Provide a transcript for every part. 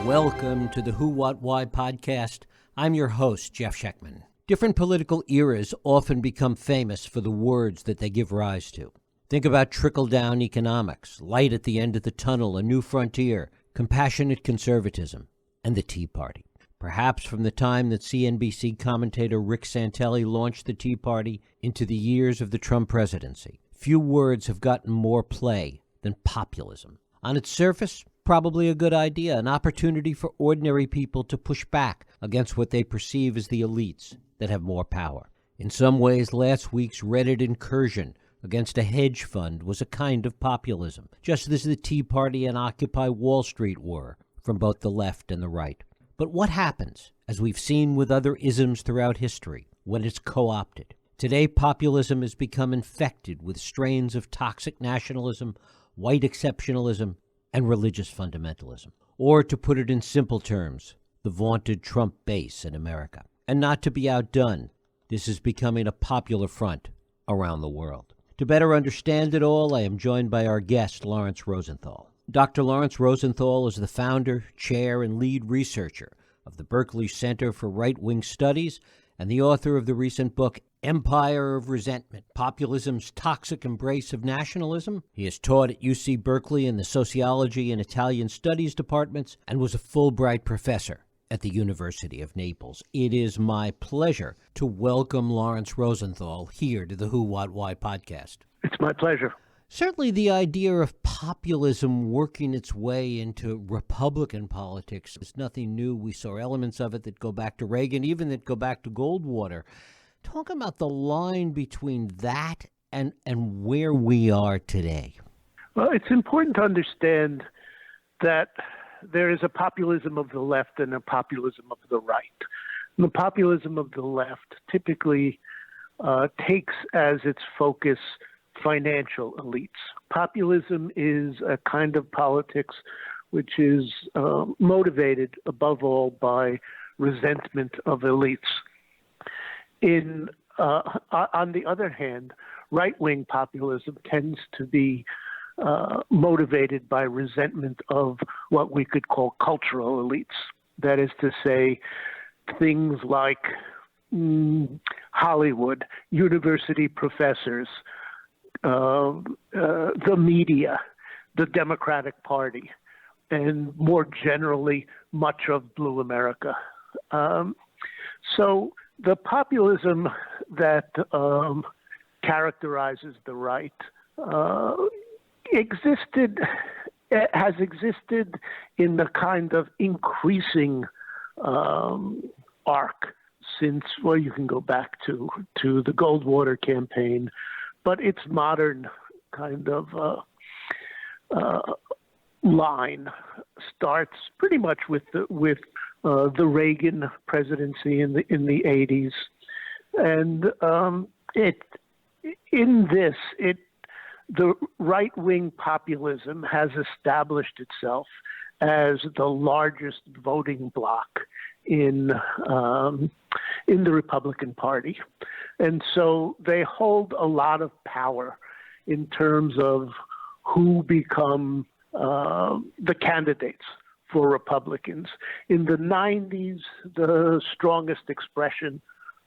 Welcome to the Who, What, Why podcast. I'm your host, Jeff Schechtman. Different political eras often become famous for the words that they give rise to. Think about trickle-down economics, light at the end of the tunnel, a new frontier, compassionate conservatism, and the Tea Party. Perhaps from the time that CNBC commentator Rick Santelli launched the Tea Party into the years of the Trump presidency, few words have gotten more play than populism. On its surface, probably a good idea, an opportunity for ordinary people to push back against what they perceive as the elites that have more power. In some ways, last week's Reddit incursion against a hedge fund was a kind of populism, just as the Tea Party and Occupy Wall Street were, from both the left and the right. But what happens, as we've seen with other isms throughout history, when it's co-opted? Today, populism has become infected with strains of toxic nationalism, white exceptionalism, and religious fundamentalism. Or, to put it in simple terms, the vaunted Trump base in America. And not to be outdone, this is becoming a popular front around the world. To better understand it all, I am joined by our guest, Lawrence Rosenthal. Dr. Lawrence Rosenthal is the founder, chair, and lead researcher of the Berkeley Center for Right-Wing Studies and the author of the recent book, Empire of Resentment, Populism's Toxic Embrace of Nationalism. He has taught at UC Berkeley in the Sociology and Italian Studies departments and was a Fulbright professor at the University of Naples. It is my pleasure to welcome Lawrence Rosenthal here to the Who, What, Why podcast. It's my pleasure. Certainly the idea of populism working its way into Republican politics is nothing new. We saw elements of it that go back to Reagan, even that go back to Goldwater. Talk about the line between that and where we are today. Well, it's important to understand that there is a populism of the left and a populism of the right. And the populism of the left typically takes as its focus financial elites. Populism is a kind of politics which is motivated above all by resentment of elites. On the other hand, right-wing populism tends to be motivated by resentment of what we could call cultural elites. That is to say, things like Hollywood, university professors, the media, the Democratic Party, and more generally, much of Blue America. So the populism that characterizes the right has existed in the kind of increasing arc since, well, you can go back to the Goldwater campaign, but its modern kind of line starts pretty much with the Reagan presidency in the 80s, and the right-wing populism has established itself as the largest voting bloc in the Republican Party. And so they hold a lot of power in terms of who become the candidates for Republicans. In the 90s, the strongest expression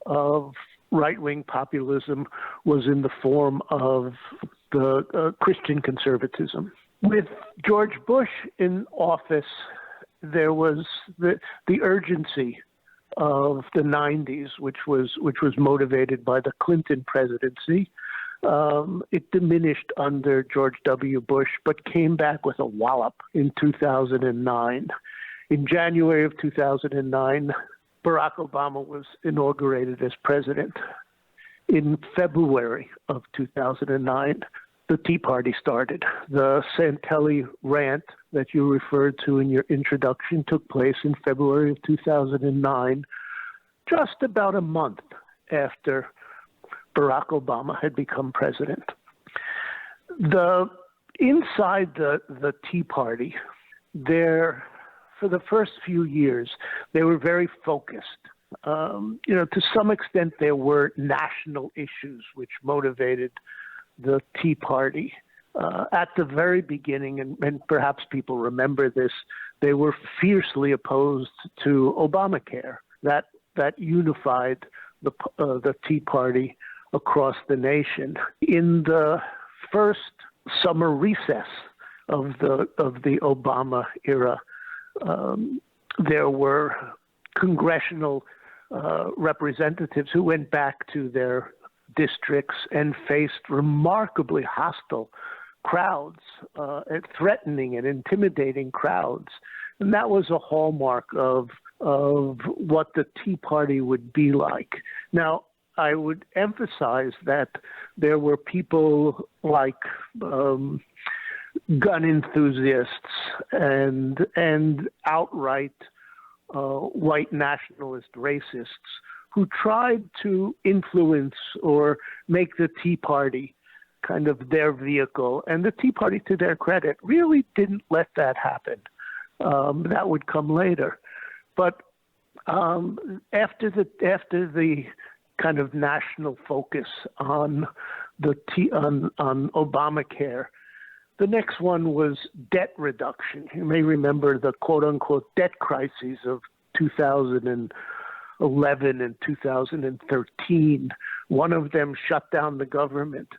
of right-wing populism was in the form of the Christian conservatism. With George Bush in office, there was the urgency of the 90s, which was motivated by the Clinton presidency. It diminished under George W. Bush, but came back with a wallop in 2009. In January of 2009, Barack Obama was inaugurated as president. In February of 2009, the Tea Party started. The Santelli rant that you referred to in your introduction took place in February of 2009, just about a month after Barack Obama had become president. Inside the Tea Party, for the first few years, they were very focused. To some extent, there were national issues which motivated the Tea Party. at the very beginning, and perhaps people remember this, they were fiercely opposed to Obamacare. That unified the Tea Party across the nation. In the first summer recess of the Obama era, there were congressional representatives who went back to their districts and faced remarkably hostile crowds, threatening and intimidating crowds. And that was a hallmark of what the Tea Party would be like. Now, I would emphasize that there were people like gun enthusiasts and outright white nationalist racists who tried to influence or make the Tea Party kind of their vehicle. And the Tea Party, to their credit, really didn't let that happen. That would come later. But after the kind of national focus on on Obamacare, the next one was debt reduction. You may remember the quote-unquote debt crises of 2011 and 2013. One of them shut down the government.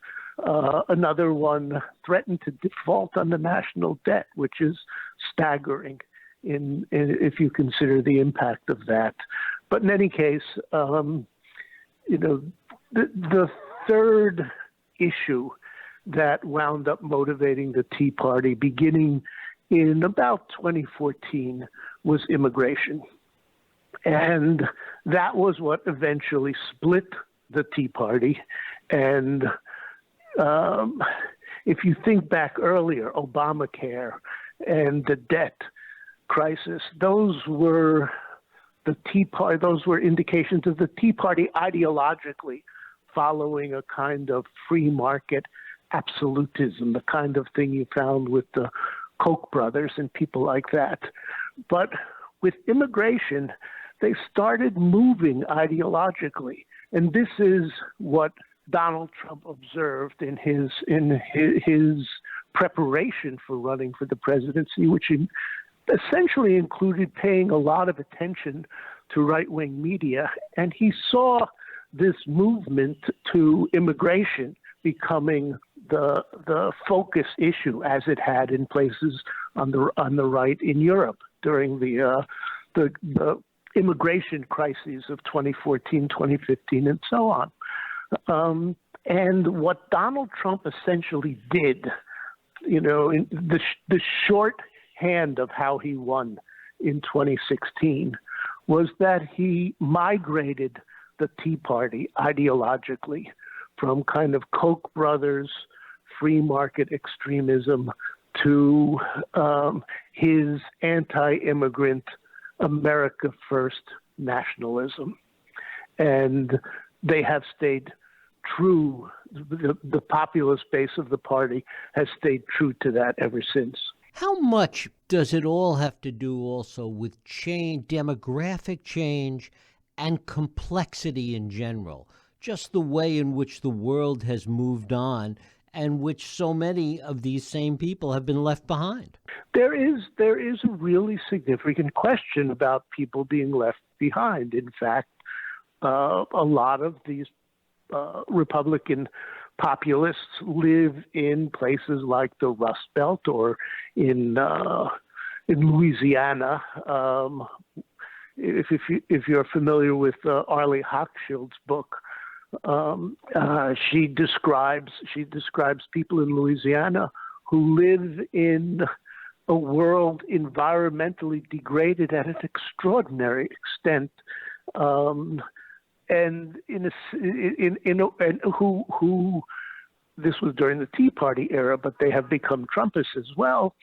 Another one threatened to default on the national debt, which is staggering if you consider the impact of that. But in any case, the third issue that wound up motivating the Tea Party beginning in about 2014 was immigration. And that was what eventually split the Tea Party. And if you think back earlier, Obamacare and the debt crisis, those were indications of the Tea Party ideologically following a kind of free market absolutism, the kind of thing you found with the Koch brothers and people like that. But with immigration, they started moving ideologically. And this is what Donald Trump observed in his preparation for running for the presidency, which essentially included paying a lot of attention to right-wing media. And he saw this movement to immigration becoming the focus issue, as it had in places on the right in Europe during the immigration crises of 2014, 2015, and so on. And what Donald Trump essentially did, in the shorthand of how he won in 2016, was that he migrated the Tea Party ideologically from kind of Koch brothers, free market extremism to his anti-immigrant, America First nationalism. And they have stayed true. The populist base of the party has stayed true to that ever since. How much does it all have to do also with change, demographic change, and complexity in general? Just the way in which the world has moved on and which so many of these same people have been left behind. There is a really significant question about people being left behind. In fact, a lot of these Republican populists live in places like the Rust Belt or in Louisiana. If you're familiar with Arlie Hochschild's book, she describes people in Louisiana who live in a world environmentally degraded at an extraordinary extent, and who this was during the Tea Party era, but they have become Trumpists as well.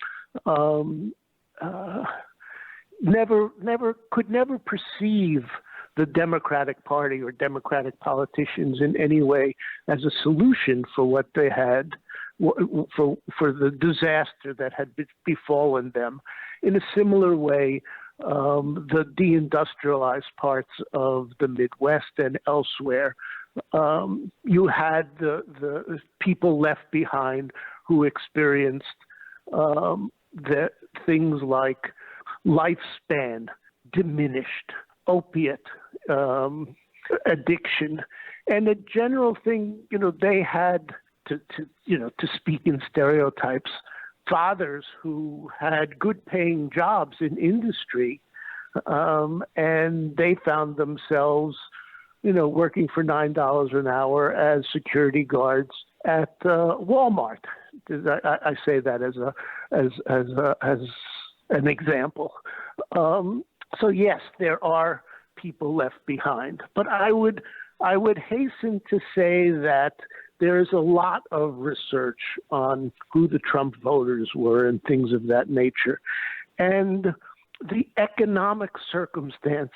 Could never perceive the Democratic Party or Democratic politicians in any way as a solution for what they had, for the disaster that had befallen them. In a similar way, the deindustrialized parts of the Midwest and elsewhere, you had the people left behind who experienced the things like lifespan diminished, opiate addiction, and a general thing. They had to speak in stereotypes, fathers who had good-paying jobs in industry, and they found themselves, working for $9 an hour as security guards at Walmart. I say that as an example. So yes, there are people left behind, but I would hasten to say that there is a lot of research on who the Trump voters were and things of that nature, and the economic circumstance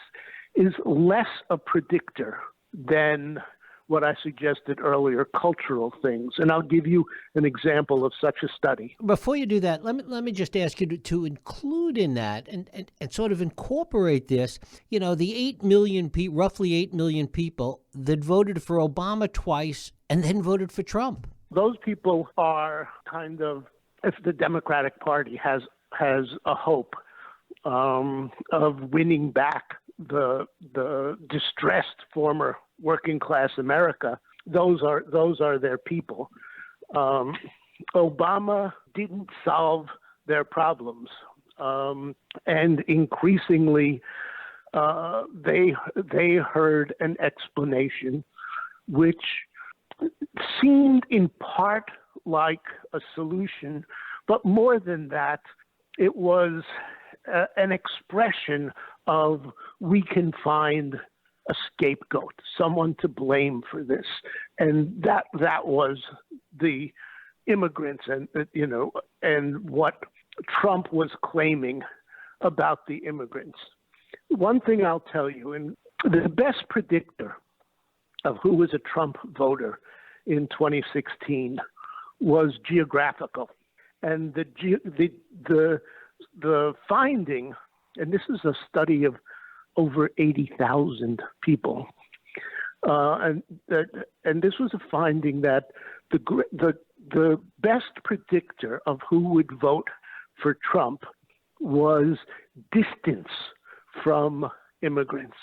is less a predictor than what I suggested earlier, cultural things. And I'll give you an example of such a study. Before you do that, let me just ask you to include in that and sort of incorporate this, the 8 million roughly 8 million people that voted for Obama twice and then voted for Trump. Those people are kind of, if the Democratic Party has a hope of winning back the distressed former working class America, those are their people. Obama didn't solve their problems, and increasingly they heard an explanation which seemed in part like a solution, but more than that, it was an expression of, we can find a scapegoat, someone to blame for this, and that was the immigrants, and what Trump was claiming about the immigrants. One thing I'll tell you, and the best predictor of who was a Trump voter in 2016 was geographical, and the finding, and this is a study of over 80,000 people, and this was a finding that the best predictor of who would vote for Trump was distance from immigrants,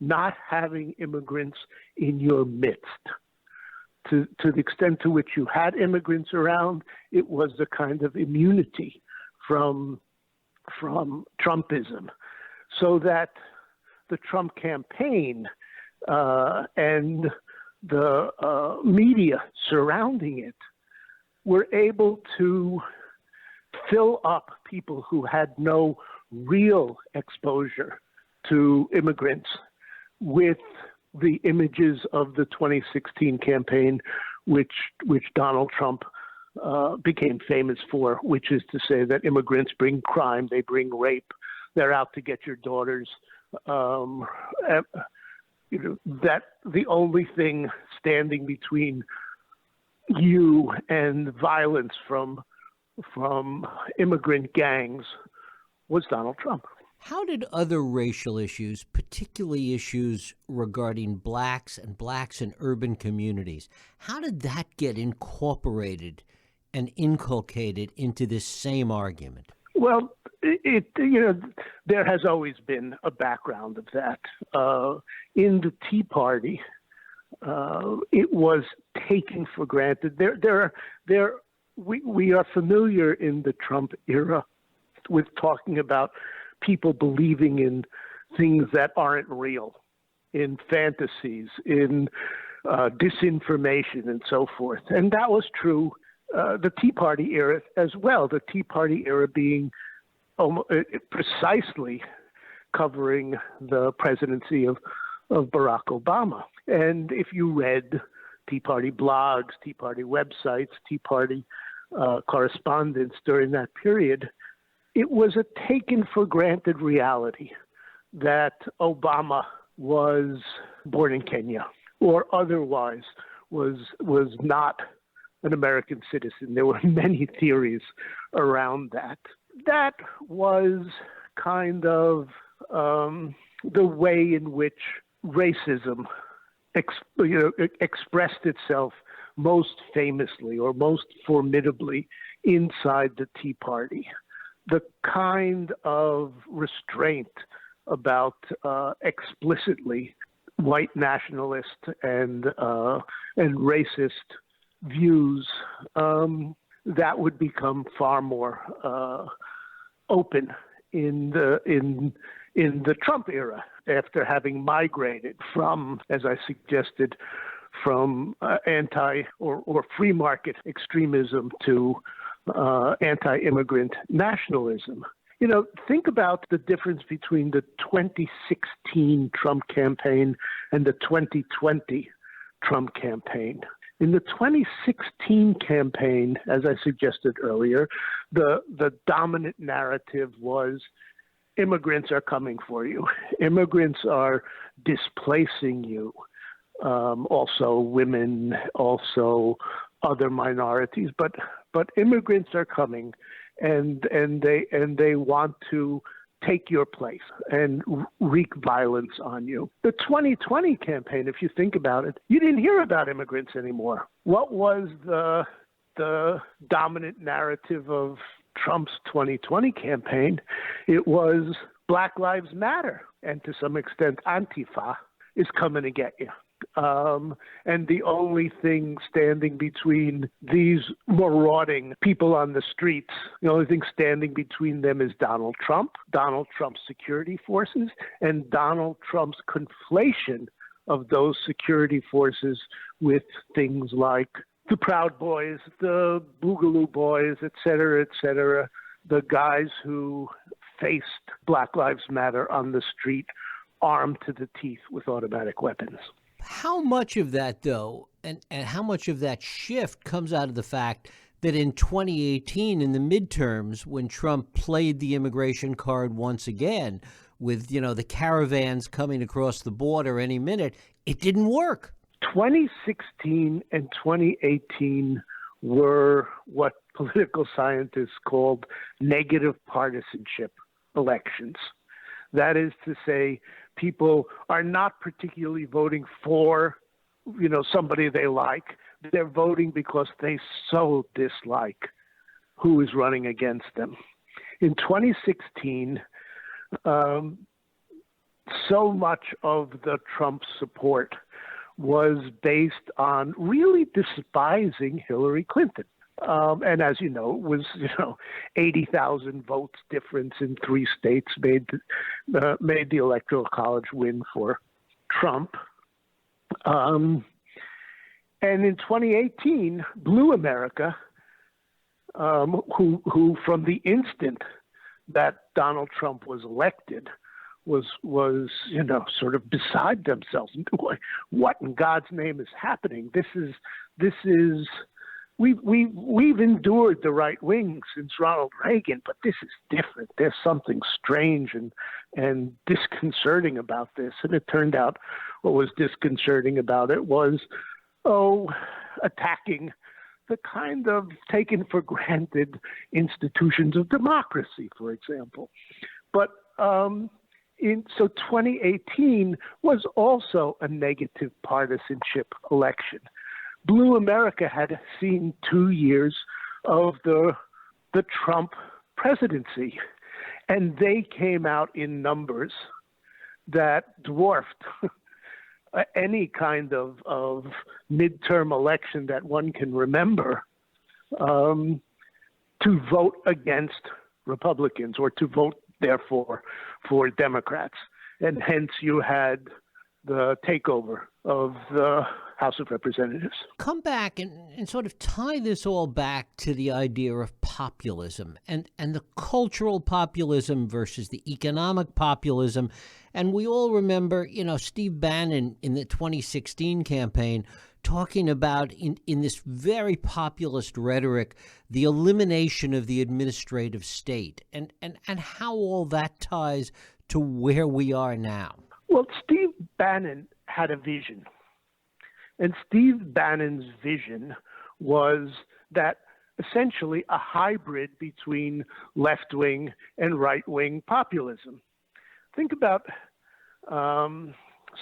not having immigrants in your midst. To the extent to which you had immigrants around, it was a kind of immunity from Trumpism, so that the Trump campaign and the media surrounding it were able to fill up people who had no real exposure to immigrants with the images of the 2016 campaign, which Donald Trump became famous for, which is to say that immigrants bring crime, they bring rape, they're out to get your daughters. That the only thing standing between you and violence from immigrant gangs was Donald Trump. How did other racial issues, particularly issues regarding blacks in urban communities, how did that get incorporated and inculcated into this same argument? Well, there has always been a background of that. In the Tea Party, it was taken for granted. We are familiar in the Trump era with talking about people believing in things that aren't real, in fantasies, in disinformation, and so forth. And that was true the Tea Party era as well. The Tea Party era being precisely covering the presidency of Barack Obama. And if you read Tea Party blogs, Tea Party websites, Tea Party correspondence during that period, it was a taken for granted reality that Obama was born in Kenya or otherwise was not an American citizen. There were many theories around that. That was kind of the way in which racism expressed itself most famously or most formidably inside the Tea Party. The kind of restraint about explicitly white nationalist and racist views that would become far more open in the Trump era, after having migrated from, as I suggested, from anti or free market extremism to anti-immigrant nationalism. You know, think about the difference between the 2016 Trump campaign and the 2020 Trump campaign. In the 2016 campaign, as I suggested earlier, the dominant narrative was immigrants are coming for you. Immigrants are displacing you. Also women, also other minorities, but immigrants are coming, and they want to take your place and wreak violence on you. The 2020 campaign, if you think about it, you didn't hear about immigrants anymore. What was the dominant narrative of Trump's 2020 campaign? It was Black Lives Matter, and to some extent Antifa is coming to get you. And the only thing standing between these marauding people on the streets, the only thing standing between them is Donald Trump's security forces, and Donald Trump's conflation of those security forces with things like the Proud Boys, the Boogaloo Boys, et cetera, the guys who faced Black Lives Matter on the street armed to the teeth with automatic weapons. How much of that, though, and how much of that shift comes out of the fact that in 2018, in the midterms, when Trump played the immigration card once again with, the caravans coming across the border any minute, it didn't work? 2016 and 2018 were what political scientists called negative partisanship elections. That is to say, people are not particularly voting for, somebody they like. They're voting because they so dislike who is running against them. In 2016, so much of the Trump support was based on really despising Hillary Clinton. And as you know, it was 80,000 votes difference in 3 states made the Electoral College win for Trump. And in 2018, Blue America, who from the instant that Donald Trump was elected, was sort of beside themselves. What in God's name is happening? This is. We've endured the right wing since Ronald Reagan, but this is different. There's something strange and disconcerting about this. And it turned out what was disconcerting about it was, attacking the kind of taken for granted institutions of democracy, for example. But so 2018 was also a negative partisanship election. Blue America had seen 2 years of the Trump presidency, and they came out in numbers that dwarfed any kind of midterm election that one can remember, to vote against Republicans or to vote, therefore, for Democrats. And hence you had the takeover of the House of Representatives. Come back and sort of tie this all back to the idea of populism and the cultural populism versus the economic populism. And we all remember, Steve Bannon in the 2016 campaign talking about in this very populist rhetoric, the elimination of the administrative state and how all that ties to where we are now. Well, Steve Bannon had a vision. And Steve Bannon's vision was that essentially a hybrid between left-wing and right-wing populism. Think about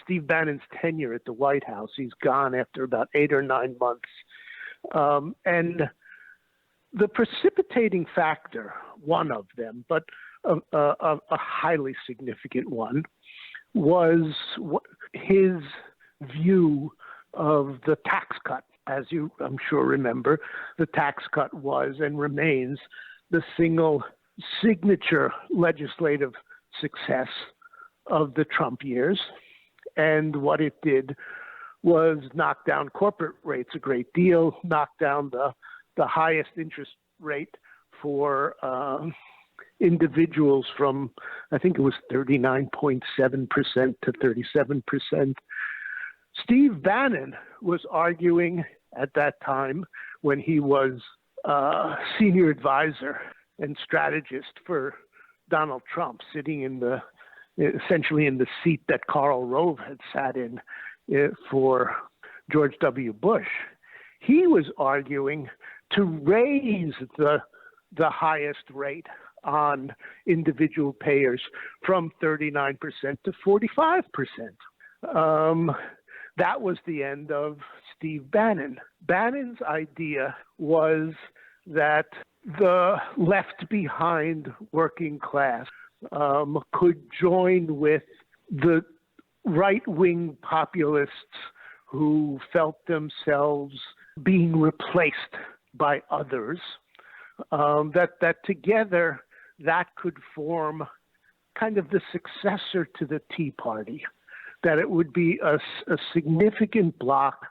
Steve Bannon's tenure at the White House. He's gone after about 8 or 9 months. And the precipitating factor, one of them, but a highly significant one, was his view of the tax cut. As you, I'm sure, remember, the tax cut was and remains the single signature legislative success of the Trump years. And what it did was knock down corporate rates a great deal, knock down the highest interest rate for individuals from, I think it was 39.7% to 37%. Steve Bannon was arguing at that time, when he was senior advisor and strategist for Donald Trump, sitting essentially in the seat that Karl Rove had sat in for George W. Bush. He was arguing to raise the highest rate on individual payers from 39% to 45%. That was the end of Steve Bannon. Bannon's idea was that the left behind working class could join with the right-wing populists who felt themselves being replaced by others, that together that could form kind of the successor to the Tea Party, that it would be a significant bloc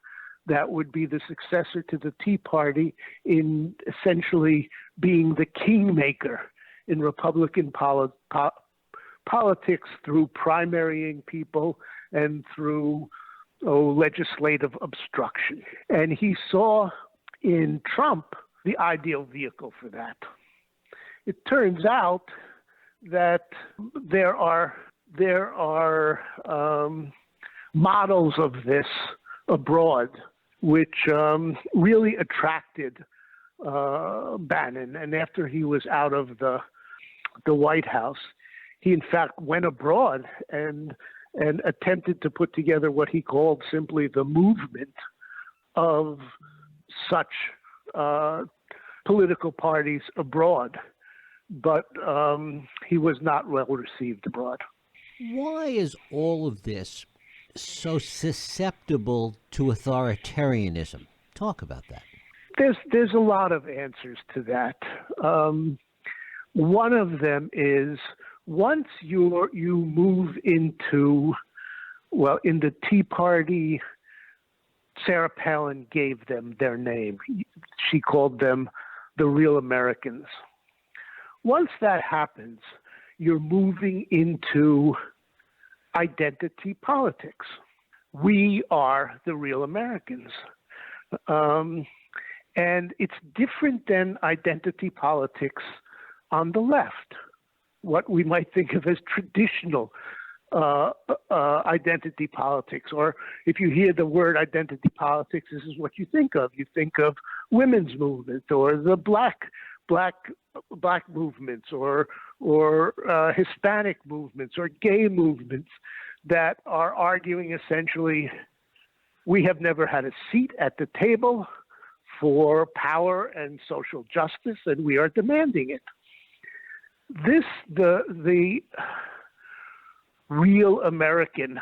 that would be the successor to the Tea Party in essentially being the kingmaker in Republican politics through primarying people and through legislative obstruction. And he saw in Trump the ideal vehicle for that. It turns out that there are models of this abroad which really attracted Bannon. And after he was out of the White House, he in fact went abroad and attempted to put together what he called simply the movement of such political parties abroad. But he was not well received abroad. Why is all of this so susceptible to authoritarianism? Talk about that. There's a lot of answers to that. One of them is once you move into, well, in the Tea Party, Sarah Palin gave them their name. She called them the Real Americans. Once that happens, you're moving into identity politics. We are the real Americans. And it's different than identity politics on the left, what we might think of as traditional identity politics. Or if you hear the word identity politics, this is what you think of. You think of women's movement or the black movements or Hispanic movements or gay movements that are arguing essentially we have never had a seat at the table for power and social justice, and we are demanding it. The real American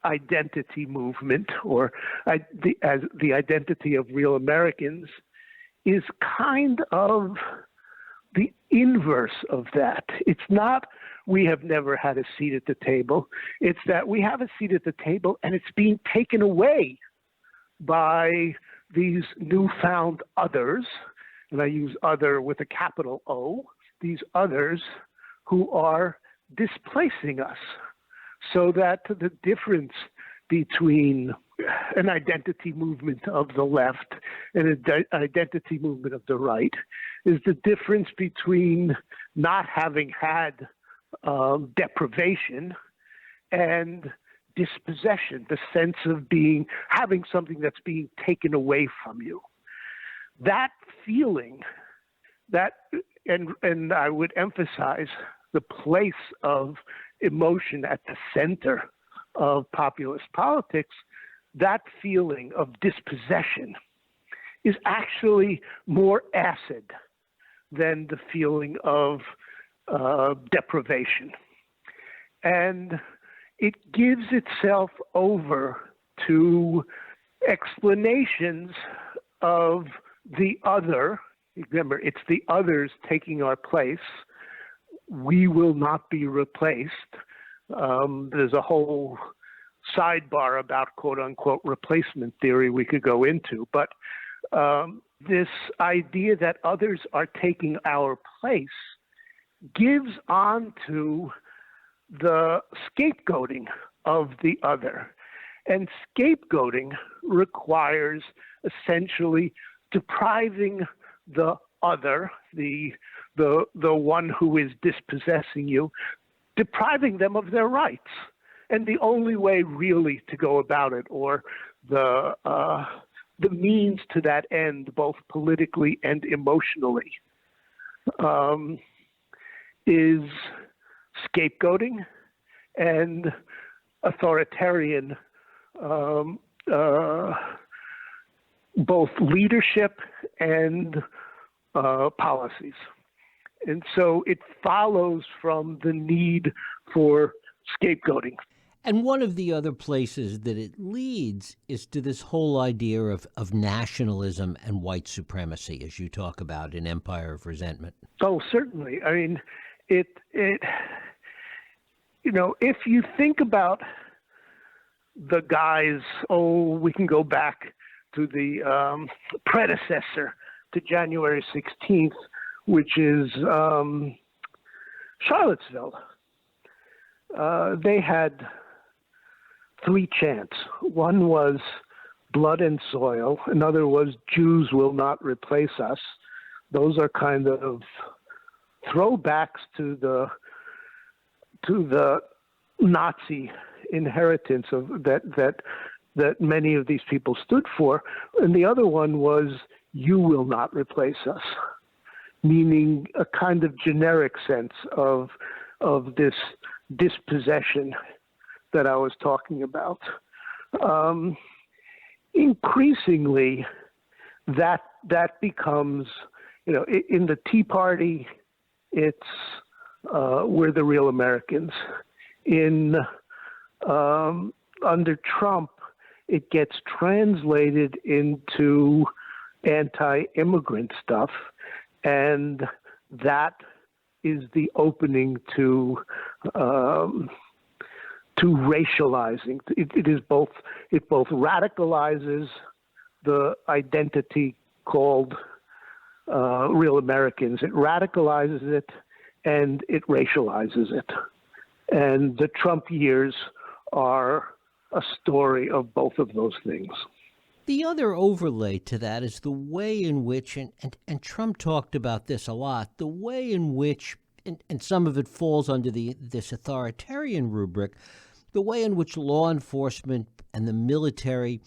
identity movement, or the identity of real Americans, is kind of the inverse of that. It's not we have never had a seat at the table. It's that we have a seat at the table and it's being taken away by these newfound others, and I use other with a capital O, these others who are displacing us, so that the difference between an identity movement of the left and an identity movement of the right is the difference between not having had deprivation and dispossession, the sense of having something that's being taken away from you. That feeling, and I would emphasize the place of emotion at the center of populist politics, that feeling of dispossession is actually more acid than the feeling of deprivation. And it gives itself over to explanations of the other. Remember, it's the others taking our place. We will not be replaced. There's a whole sidebar about quote-unquote replacement theory we could go into. But this idea that others are taking our place gives on to the scapegoating of the other. And scapegoating requires essentially depriving the other, the one who is dispossessing you, depriving them of their rights. And the only way really to go about it, or the means to that end, both politically and emotionally, is scapegoating and authoritarian both leadership and policies. And so it follows from the need for scapegoating. And one of the other places that it leads is to this whole idea of nationalism and white supremacy, as you talk about in Empire of Resentment. Oh, certainly. I mean, it if you think about the guys, we can go back to the predecessor to January 16th, which is Charlottesville. They had three chants. One was blood and soil. Another was Jews will not replace us. Those are kind of throwbacks to the Nazi inheritance of that many of these people stood for. And the other one was you will not replace us, meaning a kind of generic sense of this dispossession that I was talking about. Increasingly, that becomes, in the Tea Party, it's we're the real Americans. Under Trump, it gets translated into anti-immigrant stuff, and that is the opening to racializing. It both radicalizes the identity called real Americans. It radicalizes it and it racializes it. And the Trump years are a story of both of those things. The other overlay to that is the way in which, and Trump talked about this a lot, the way in which, and some of it falls under this authoritarian rubric, the way in which law enforcement and the military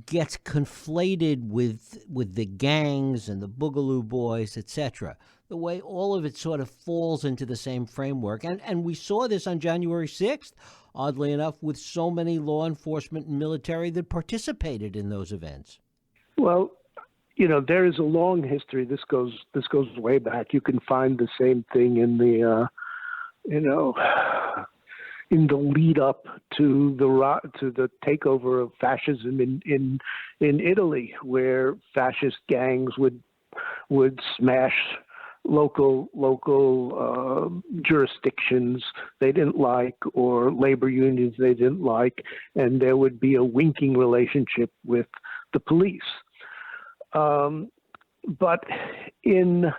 gets conflated with the gangs and the Boogaloo Boys, etc. The way all of it sort of falls into the same framework. And we saw this on January 6th, oddly enough, with so many law enforcement and military that participated in those events. Well, there is a long history. This goes way back. You can find the same thing in the, in the lead up to the takeover of fascism in Italy, where fascist gangs would smash local jurisdictions they didn't like, or labor unions they didn't like, and there would be a winking relationship with the police. But in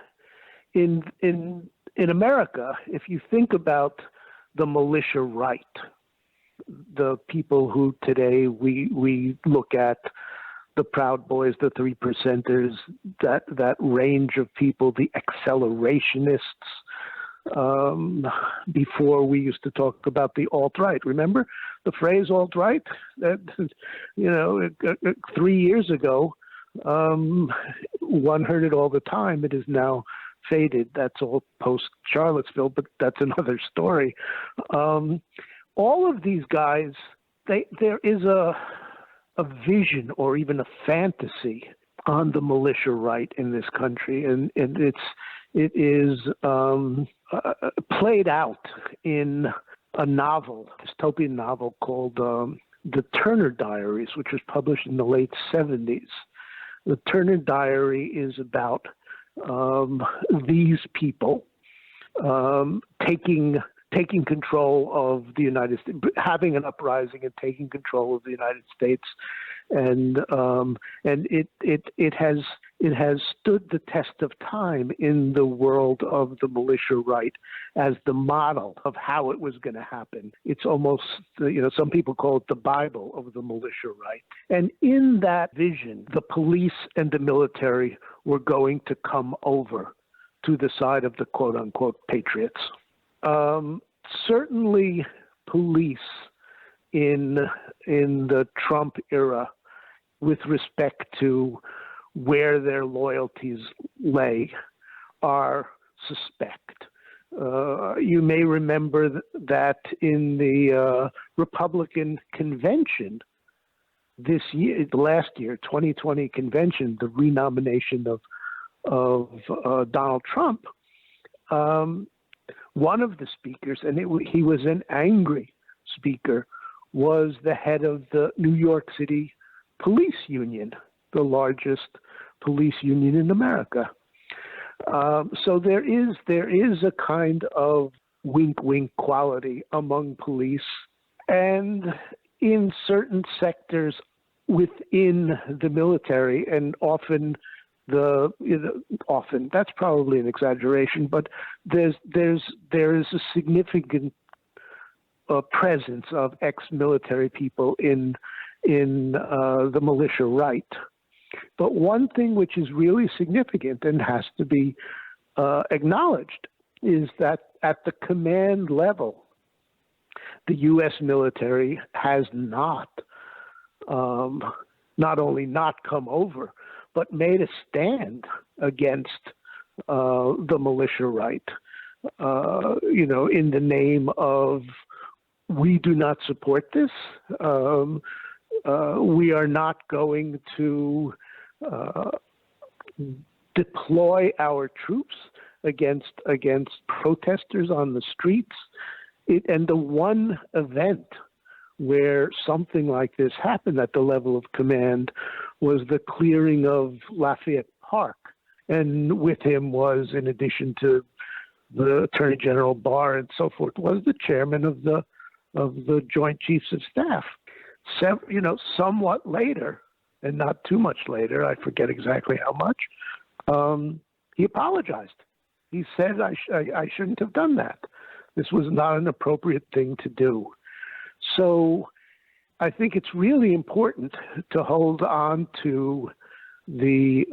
America, if you think about the militia right, the people who today we look at, the Proud Boys, the Three Percenters, that range of people, the accelerationists. Before we used to talk about the alt-right. Remember the phrase alt-right? That 3 years ago, one heard it all the time. It is now faded. That's all post-Charlottesville, but that's another story. All of these guys there is a vision or even a fantasy on the militia right in this country, and it is played out in a dystopian novel called the Turner Diaries, which was published in the late 70s. The Turner Diary is about these people taking control of the United States, having an uprising and taking control of the United States, and it has stood the test of time in the world of the militia right as the model of how it was going to happen. It's almost, some people call it the Bible of the militia right. And in that vision, the police and the military were going to come over to the side of the quote unquote patriots. Certainly, police in the Trump era, with respect to where their loyalties lay, are suspect. You may remember that in the Republican convention last year, 2020 convention, the renomination of Donald Trump. One of the speakers, and he was an angry speaker, was the head of the New York City Police Union, the largest police union in America. So there is a kind of wink-wink quality among police, and in certain sectors within the military, and often that's probably an exaggeration, but there is a significant presence of ex-military people in the militia right. But one thing which is really significant and has to be acknowledged is that at the command level, the U.S. military has not only not come over, but made a stand against the militia right, in the name of, we do not support this. We are not going to deploy our troops against protesters on the streets. And the one event where something like this happened at the level of command was the clearing of Lafayette Park. And with him was, in addition to the Attorney General Barr and so forth, was the chairman of the Joint Chiefs of Staff. Somewhat later, and not too much later, I forget exactly how much, he apologized. He said, I shouldn't have done that. This was not an appropriate thing to do. So I think it's really important to hold on to the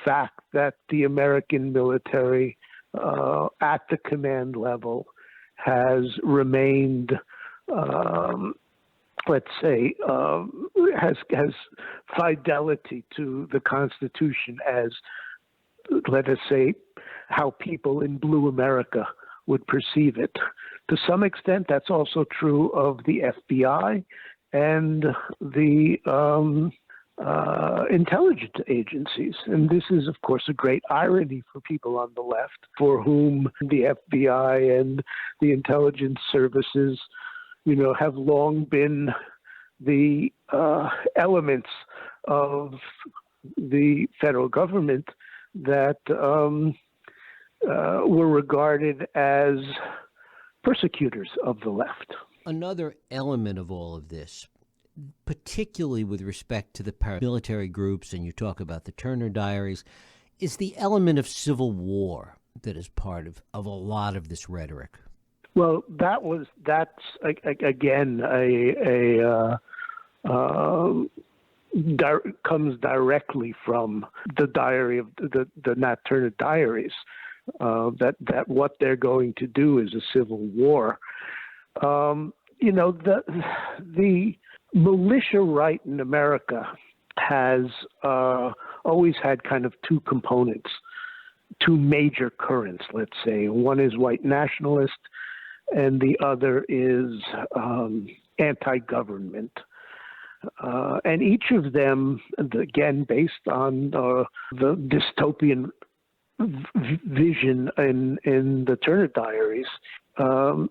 fact that the American military at the command level has remained, has fidelity to the Constitution as, let us say, how people in blue America would perceive it. To some extent, that's also true of the FBI and the intelligence agencies. And this is, of course, a great irony for people on the left, for whom the FBI and the intelligence services, have long been the elements of the federal government that were regarded as persecutors of the left. Another element of all of this, particularly with respect to the paramilitary groups, and you talk about the Turner Diaries, is the element of civil war that is part of a lot of this rhetoric. Well, that's again comes directly from the diary of the Nat Turner Diaries. That what they're going to do is a civil war. The militia right in America has always had kind of two components, two major currents, let's say. One is white nationalist, and the other is anti-government. And each of them, again, based on the dystopian vision in the Turner Diaries,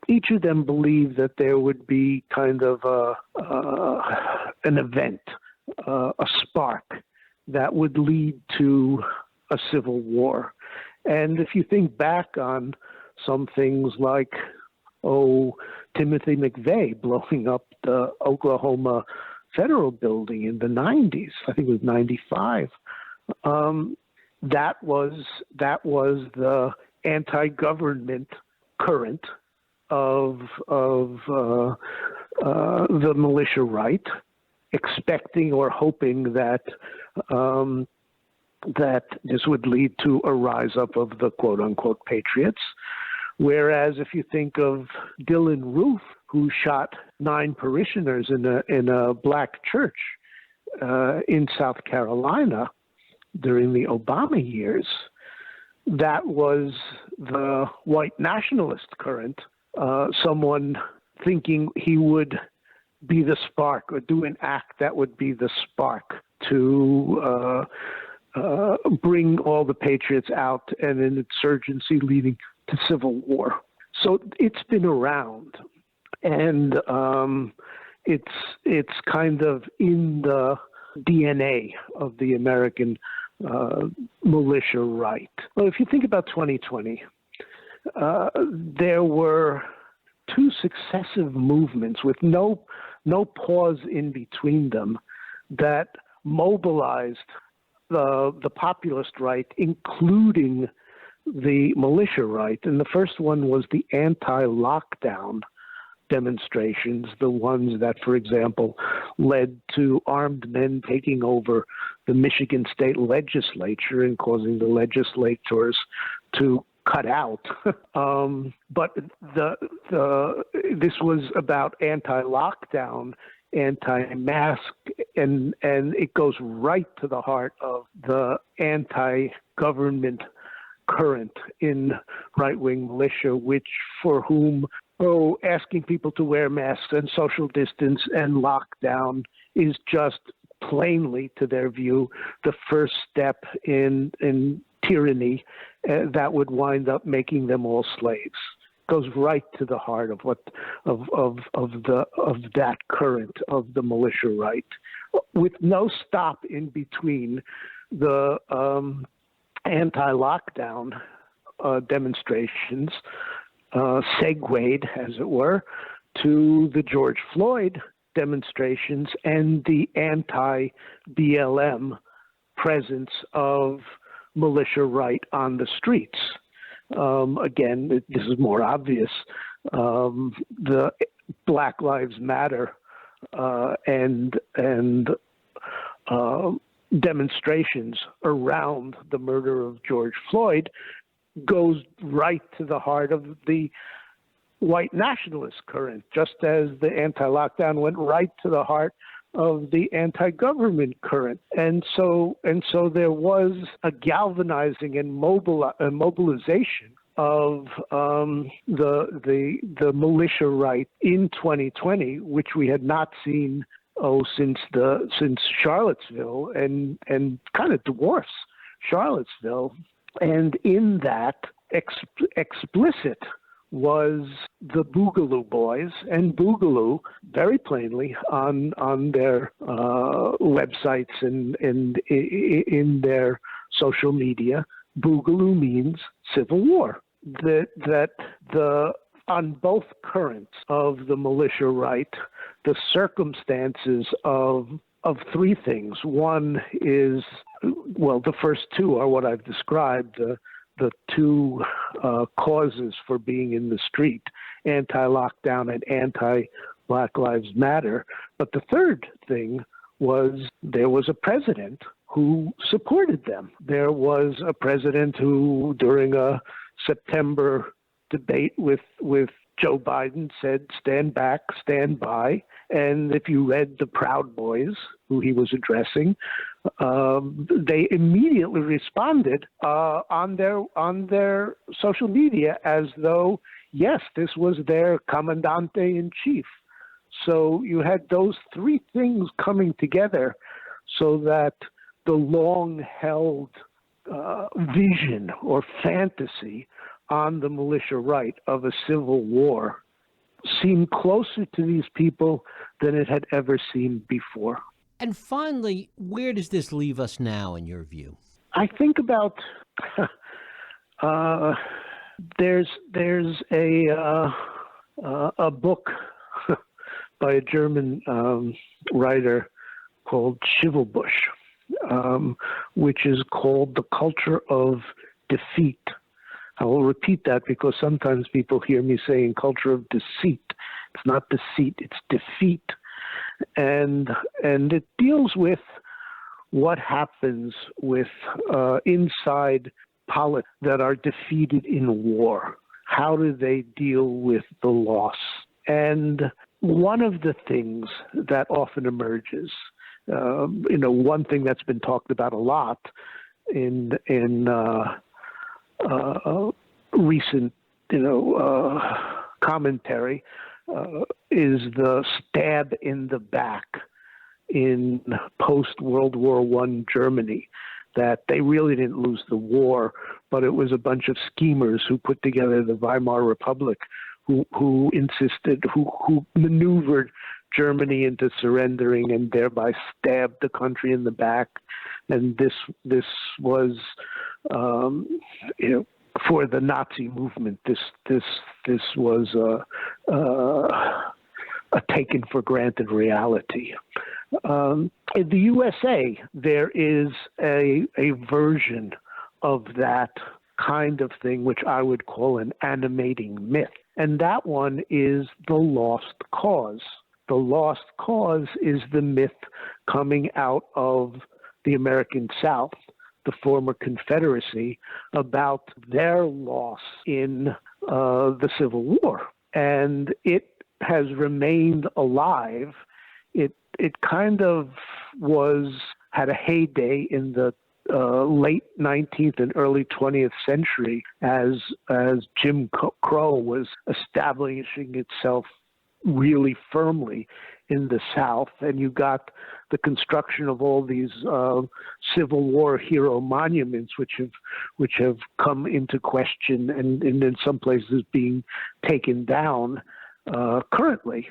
each of them believed that there would be kind of an event, a spark that would lead to a civil war. And if you think back on some things like, Timothy McVeigh blowing up the Oklahoma Federal Building in the 90s, I think it was 95, that was the anti-government current of the militia right, expecting or hoping that that this would lead to a rise up of the quote-unquote patriots. Whereas if you think of Dylan Roof, who shot 9 parishioners in a black church in South Carolina during the Obama years, that was the white nationalist current, someone thinking he would be the spark or do an act that would be the spark to bring all the patriots out and an insurgency leading to civil war. So it's been around, and it's kind of in the DNA of the American militia right. Well, if you think about 2020, there were 2 successive movements with no pause in between them that mobilized the populist right, including the militia right. And the first one was the anti-lockdown demonstrations, the ones that, for example, led to armed men taking over the Michigan state legislature and causing the legislators to cut out. But this was about anti-lockdown, anti-mask, and it goes right to the heart of the anti-government current in right-wing militia, which for whom asking people to wear masks and social distance and lockdown is just plainly, to their view, the first step in tyranny that would wind up making them all slaves. Goes right to the heart of that current of the militia right, with no stop in between the anti-lockdown demonstrations, segued, as it were, to the George Floyd demonstrations and the anti-BLM presence of militia right on the streets. Again, this is more obvious. The Black Lives Matter and demonstrations around the murder of George Floyd goes right to the heart of the white nationalist current, just as the anti-lockdown went right to the heart of the anti-government current. And so there was a galvanizing and mobilization of the militia right in 2020, which we had not seen since Charlottesville, and kind of dwarfs Charlottesville. And in that, explicit was the Boogaloo Boys, and Boogaloo, very plainly on their websites and in their social media, Boogaloo means civil war. That on both currents of the militia right, the circumstances of 3 things. One is, well, the first 2 are what I've described, the 2 causes for being in the street, anti-lockdown and anti-Black Lives Matter. But the third thing was there was a president who supported them. There was a president who, during a September debate with Joe Biden, said, "Stand back, stand by." And if you read the Proud Boys, who he was addressing, they immediately responded on their social media as though, yes, this was their commandante in chief. So you had those three things coming together so that the long-held vision or fantasy on the militia right of a civil war seemed closer to these people than it had ever seemed before. And finally, where does this leave us now, in your view? I think about there's a book by a German writer called Schivelbusch, which is called The Culture of Defeat. I will repeat that because sometimes people hear me saying culture of deceit. It's not deceit, it's defeat. And it deals with what happens with inside politics that are defeated in war. How do they deal with the loss? And one of the things that often emerges, one thing that's been talked about a lot in recent, commentary is the stab in the back in post-World War I Germany, that they really didn't lose the war, but it was a bunch of schemers who put together the Weimar Republic, who maneuvered Germany into surrendering and thereby stabbed the country in the back. And this was, for the Nazi movement, this was a taken for granted reality. In the USA, there is a version of that kind of thing, which I would call an animating myth. And that one is the lost cause. The lost cause is the myth coming out of the American South, the former Confederacy, about their loss in the Civil War. And it has remained alive. It kind of had a heyday in the late 19th and early 20th century as Jim Crow was establishing itself really firmly in the South, and you got the construction of all these Civil War hero monuments, which have come into question and in some places being taken down currently.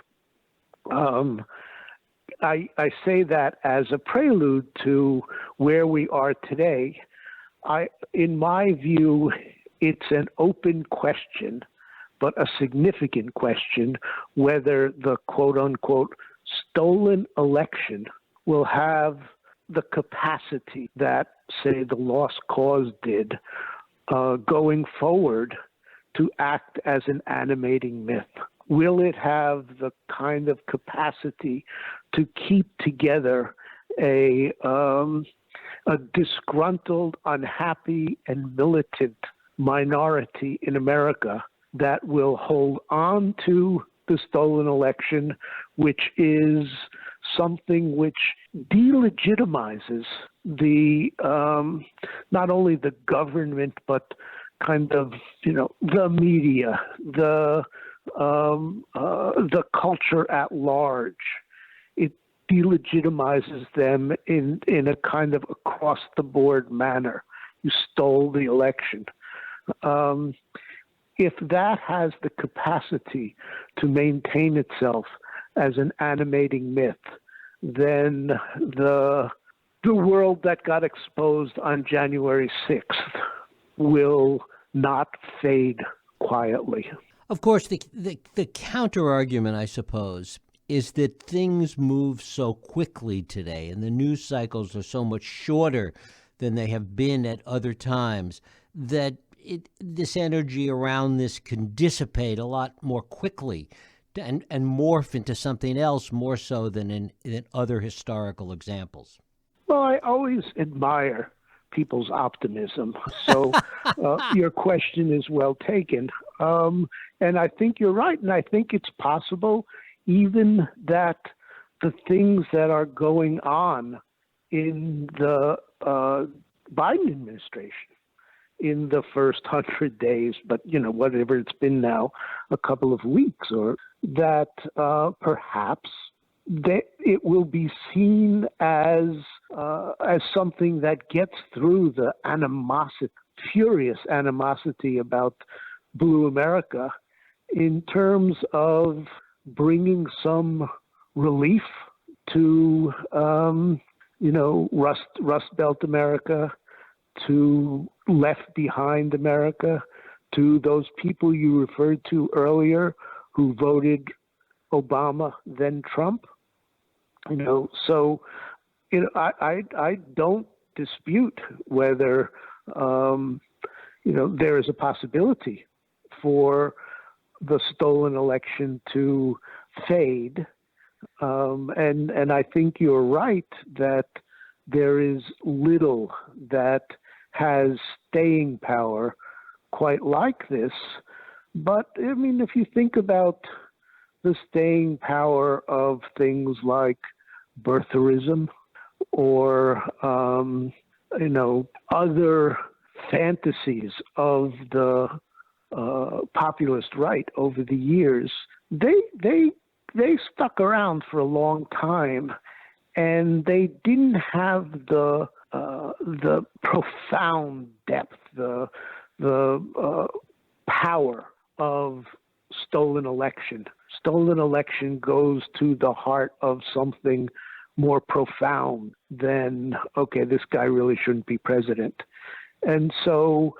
I say that as a prelude to where we are today. In my view, it's an open question, but a significant question, whether the quote-unquote stolen election will have the capacity that, say, the lost cause did going forward to act as an animating myth. Will it have the kind of capacity to keep together a disgruntled, unhappy, and militant minority in America that will hold on to the stolen election, which is something which delegitimizes the not only the government but kind of the media, the culture at large. It delegitimizes them in a kind of across the board manner. You stole the election. If that has the capacity to maintain itself as an animating myth, then the world that got exposed on January 6th will not fade quietly. Of course, the counter-argument, I suppose, is that things move so quickly today and the news cycles are so much shorter than they have been at other times that this energy around this can dissipate a lot more quickly and morph into something else more so than in other historical examples. Well, I always admire people's optimism. So your question is well taken. And I think you're right. And I think it's possible even that the things that are going on in the Biden administration, in the first 100 days, but, whatever it's been now, a couple of weeks, or that perhaps that it will be seen as something that gets through the furious animosity about Blue America in terms of bringing some relief to, Rust Belt America, to left behind America, to those people you referred to earlier who voted Obama, then Trump. I don't dispute whether, there is a possibility for the stolen election to fade. And I think you're right that there is little that has staying power quite like this. But, if you think about the staying power of things like birtherism or, other fantasies of the populist right over the years, they stuck around for a long time, and they didn't have the profound depth, the power of stolen election. Stolen election goes to the heart of something more profound than, okay, this guy really shouldn't be president. And so,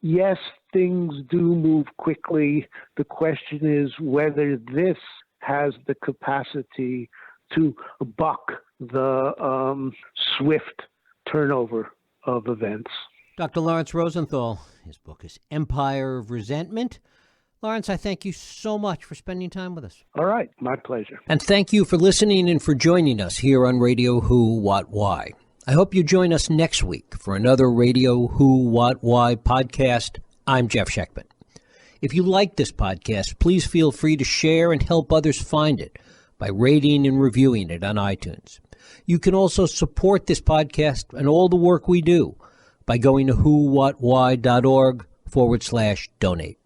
yes, things do move quickly. The question is whether this has the capacity to buck the swift turnover of events. Dr. Lawrence Rosenthal, his book is Empire of Resentment. Lawrence, I thank you so much for spending time with us. All right, my pleasure. And thank you for listening and for joining us here on Radio Who, What, Why. I hope you join us next week for another Radio Who, What, Why podcast. I'm Jeff Sheckman. If you like this podcast, please feel free to share and help others find it by rating and reviewing it on iTunes. You can also support this podcast and all the work we do by going to whowhatwhy.org/donate.